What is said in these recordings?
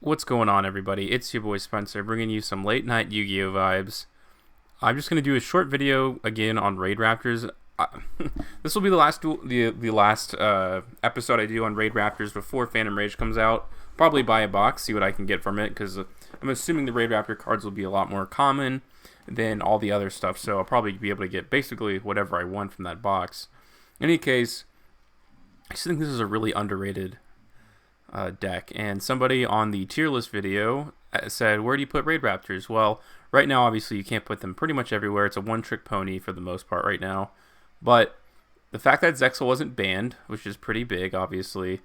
What's going on, everybody? It's your boy Spencer, bringing you some late night Yu-Gi-Oh vibes. I'm just gonna do a short video again on Raidraptors. This will be the last episode I do on Raidraptors before Phantom Rage comes out. Probably buy a box, see what I can get from it, because I'm assuming the Raidraptor cards will be a lot more common than all the other stuff. So I'll probably be able to get basically whatever I want from that box. In any case, I just think this is a really underrated deck, and somebody on the tier list video said, where do you put Raidraptors? Well, right now obviously you can't put them pretty much everywhere. It's a one-trick pony for the most part right now, but the fact that Zexal wasn't banned, which is pretty big obviously,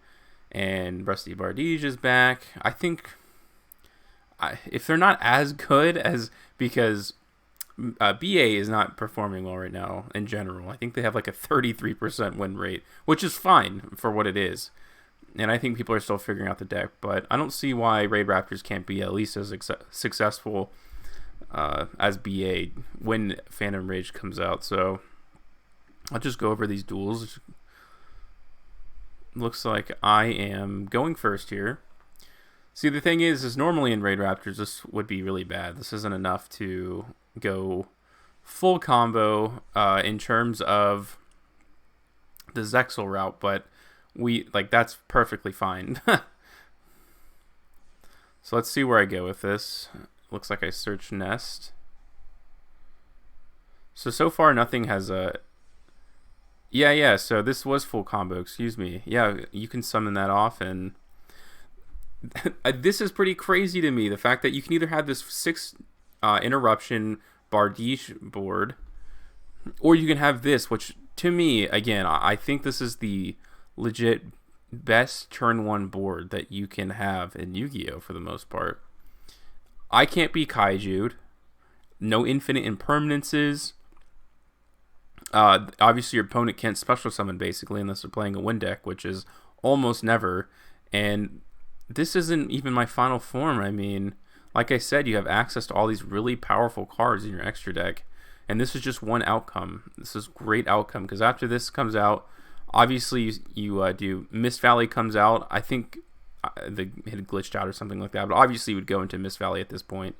and Rusty Bardige is back, I think if they're not as good as, because BA is not performing well right now in general. I think they have like a 33% win rate, which is fine for what it is. And I think people are still figuring out the deck, but I don't see why Raidraptors can't be at least as successful as BA when Phantom Rage comes out. So I'll just go over these duels. Looks like I am going first here. See, the thing is normally in Raidraptors this would be really bad. This isn't enough to go full combo in terms of the Zexal route, but that's perfectly fine. So let's see where I go with this. Looks like I search Nest. So far nothing has a... Yeah, so this was full combo, excuse me. Yeah, you can summon that off, and this is pretty crazy to me. The fact that you can either have this 6 interruption Bardige board, or you can have this, which to me, again, I think this is the legit best turn 1 board that you can have in Yu-Gi-Oh! For the most part. I can't be Kaiju'd. No infinite impermanences. Obviously, your opponent can't special summon, basically, unless they're playing a win deck, which is almost never. And this isn't even my final form. I mean, like I said, you have access to all these really powerful cards in your extra deck. And this is just one outcome. This is great outcome, because after this comes out, obviously, you do Mist Valley comes out. I think it had glitched out or something like that. But obviously, you would go into Mist Valley at this point.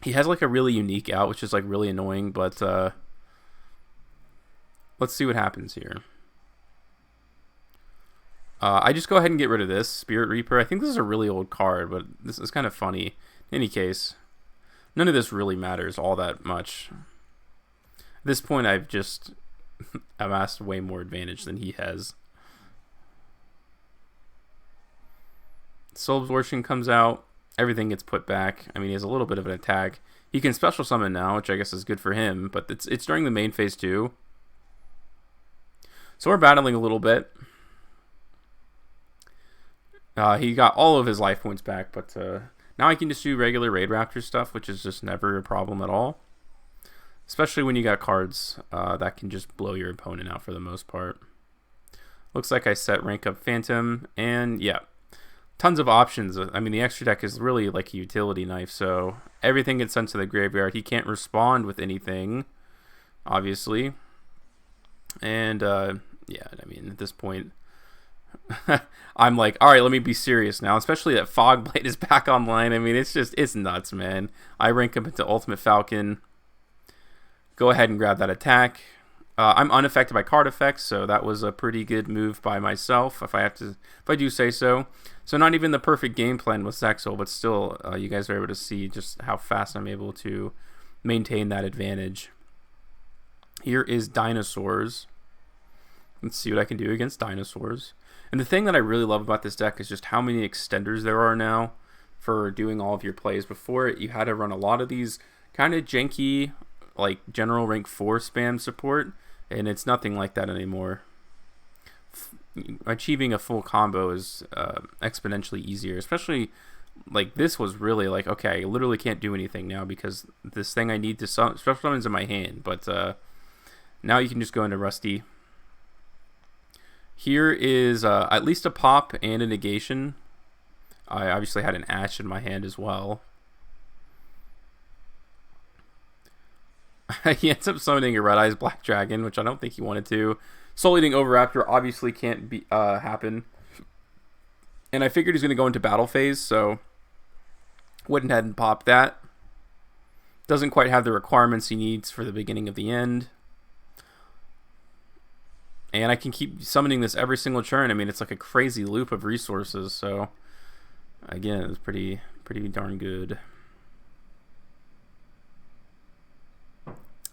He has like a really unique out, which is like really annoying. But let's see what happens here. I just go ahead and get rid of this Spirit Reaper. I think this is a really old card, but this is kind of funny. In any case, none of this really matters all that much. At this point, I've amassed way more advantage than he has. Soul Absorption comes out. Everything gets put back. I mean, he has a little bit of an attack. He can special summon now, which I guess is good for him, but it's during the main phase too. So we're battling a little bit. He got all of his life points back, but now I can just do regular Raidraptor stuff, which is just never a problem at all. Especially when you got cards that can just blow your opponent out for the most part. Looks like I set rank up Phantom, and yeah, tons of options. I mean, the extra deck is really like a utility knife, so everything gets sent to the graveyard. He can't respond with anything, obviously. And yeah, I mean, at this point, I'm like, all right, let me be serious now. Especially that Fog Blade is back online. I mean, it's nuts, man. I rank up into Ultimate Falcon. Go ahead and grab that attack. I'm unaffected by card effects, so that was a pretty good move by myself, if I do say so. So not even the perfect game plan with Zexal, but still, you guys are able to see just how fast I'm able to maintain that advantage. Here is Dinosaurs. Let's see what I can do against Dinosaurs. And the thing that I really love about this deck is just how many extenders there are now for doing all of your plays. Before, you had to run a lot of these kind of janky, like general rank 4 spam support, and it's nothing like that anymore. Achieving a full combo is exponentially easier, especially like this was really like, okay, I literally can't do anything now because this thing I need to special summons in my hand, but now you can just go into Rusty. Here is at least a pop and a negation. I obviously had an Ash in my hand as well. He ends up summoning a Red Eyes Black Dragon, which I don't think he wanted to. Soul Eating Overraptor obviously can't be happen. And I figured he's going to go into battle phase, so went ahead and popped that. Doesn't quite have the requirements he needs for the beginning of the end. And I can keep summoning this every single turn. I mean, it's like a crazy loop of resources, so again, it's pretty darn good.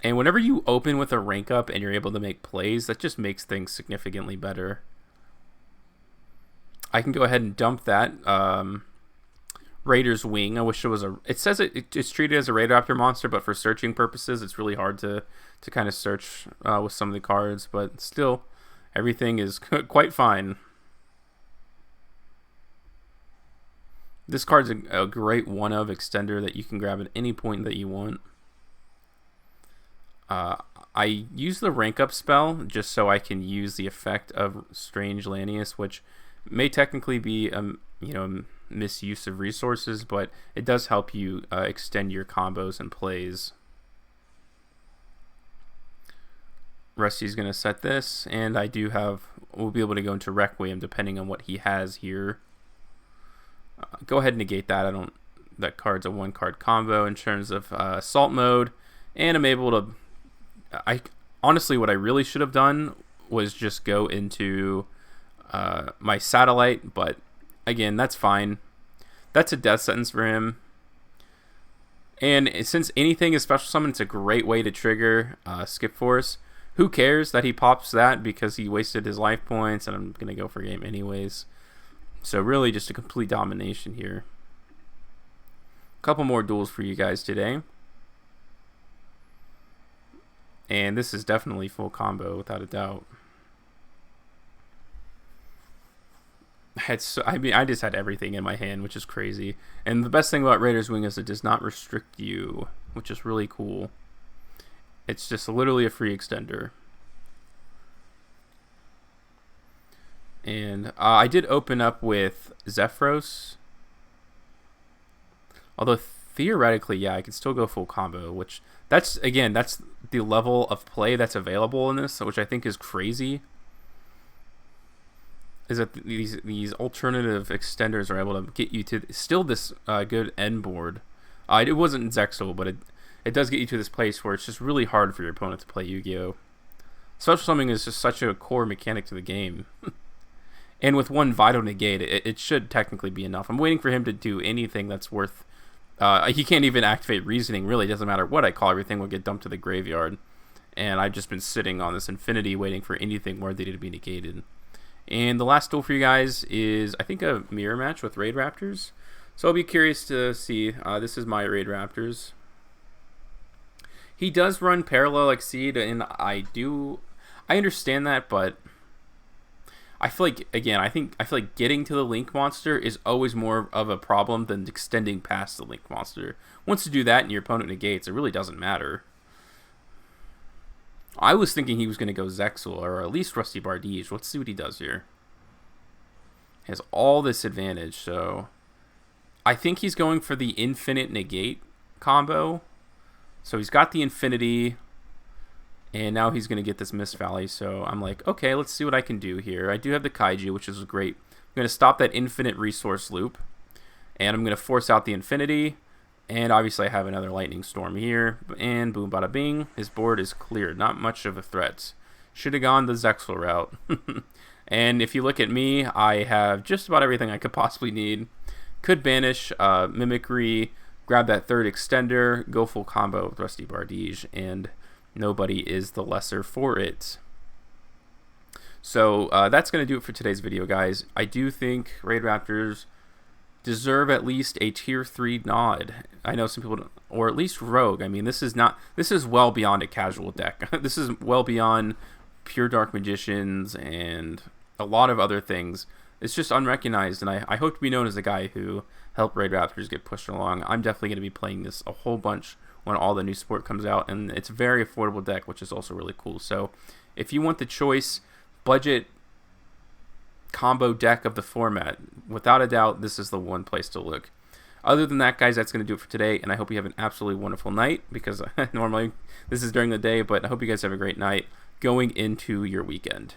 And whenever you open with a rank up and you're able to make plays, that just makes things significantly better. I can go ahead and dump that Raider's Wing. I wish it was a... It says it's treated as a Raidraptor monster, but for searching purposes, it's really hard to kind of search with some of the cards. But still, everything is quite fine. This card's a great one-of extender that you can grab at any point that you want. I use the rank up spell just so I can use the effect of Strange Lanius, which may technically be misuse of resources, but it does help you extend your combos and plays. Rusty's going to set this, and we'll be able to go into Requiem depending on what he has here. Go ahead and negate that. That card's a 1-card combo in terms of assault mode, and I'm able to... honestly, what I really should have done was just go into my satellite, but again, that's fine. That's a death sentence for him. And since anything is special summon, it's a great way to trigger Skip Force. Who cares that he pops that because he wasted his life points, and I'm going to go for game anyways. So really just a complete domination here. A couple more duels for you guys today. And this is definitely full combo without a doubt. I just had everything in my hand, which is crazy. And the best thing about Raider's Wing is it does not restrict you, which is really cool. It's just literally a free extender. And I did open up with Zephyros. Although theoretically, yeah, I could still go full combo, which that's the level of play that's available in this, which I think is crazy. Is that these alternative extenders are able to get you to still this good end board. It wasn't Zexal, but it does get you to this place where it's just really hard for your opponent to play Yu-Gi-Oh! Special summoning is just such a core mechanic to the game. And with one Vital Negate, it should technically be enough. I'm waiting for him to do anything that's worth... he can't even activate Reasoning. Really, it doesn't matter what I call. Everything will get dumped to the graveyard. And I've just been sitting on this infinity waiting for anything worthy to be negated. And the last duel for you guys is, I think, a mirror match with Raidraptors. So I'll be curious to see. This is my Raidraptors. He does run Parallel Exceed, and I understand that, but I feel like, again, I feel like getting to the Link monster is always more of a problem than extending past the Link monster. Once you do that and your opponent negates, it really doesn't matter. I was thinking he was going to go Zexal, or at least Rusty Bardige. Let's see what he does here. He has all this advantage, so I think he's going for the Infinite Negate combo. So he's got the Infinity, and now he's going to get this Mist Valley. So I'm like, okay, let's see what I can do here. I do have the Kaiju, which is great. I'm going to stop that Infinite Resource loop, and I'm going to force out the Infinity. And obviously I have another Lightning Storm here, and boom, bada bing, his board is cleared. Not much of a threat. Should have gone the Zexal route. And if you look at me, I have just about everything I could possibly need. Could banish Mimicry, grab that third extender, go full combo with Rusty Bardige, and nobody is the lesser for it. So that's going to do it for today's video, guys. I do think Raidraptors deserve at least a tier 3 nod. I know some people don't, or at least Rogue. I mean, this is well beyond a casual deck. This is well beyond pure Dark Magicians and a lot of other things. It's just unrecognized, and I hope to be known as the guy who helped Raidraptors get pushed along. I'm definitely going to be playing this a whole bunch when all the new support comes out, and it's a very affordable deck, which is also really cool. So if you want the choice, budget combo deck of the format, without a doubt, this is the one place to look. Other than that, guys, that's going to do it for today, and I hope you have an absolutely wonderful night, because normally this is during the day, but I hope you guys have a great night going into your weekend.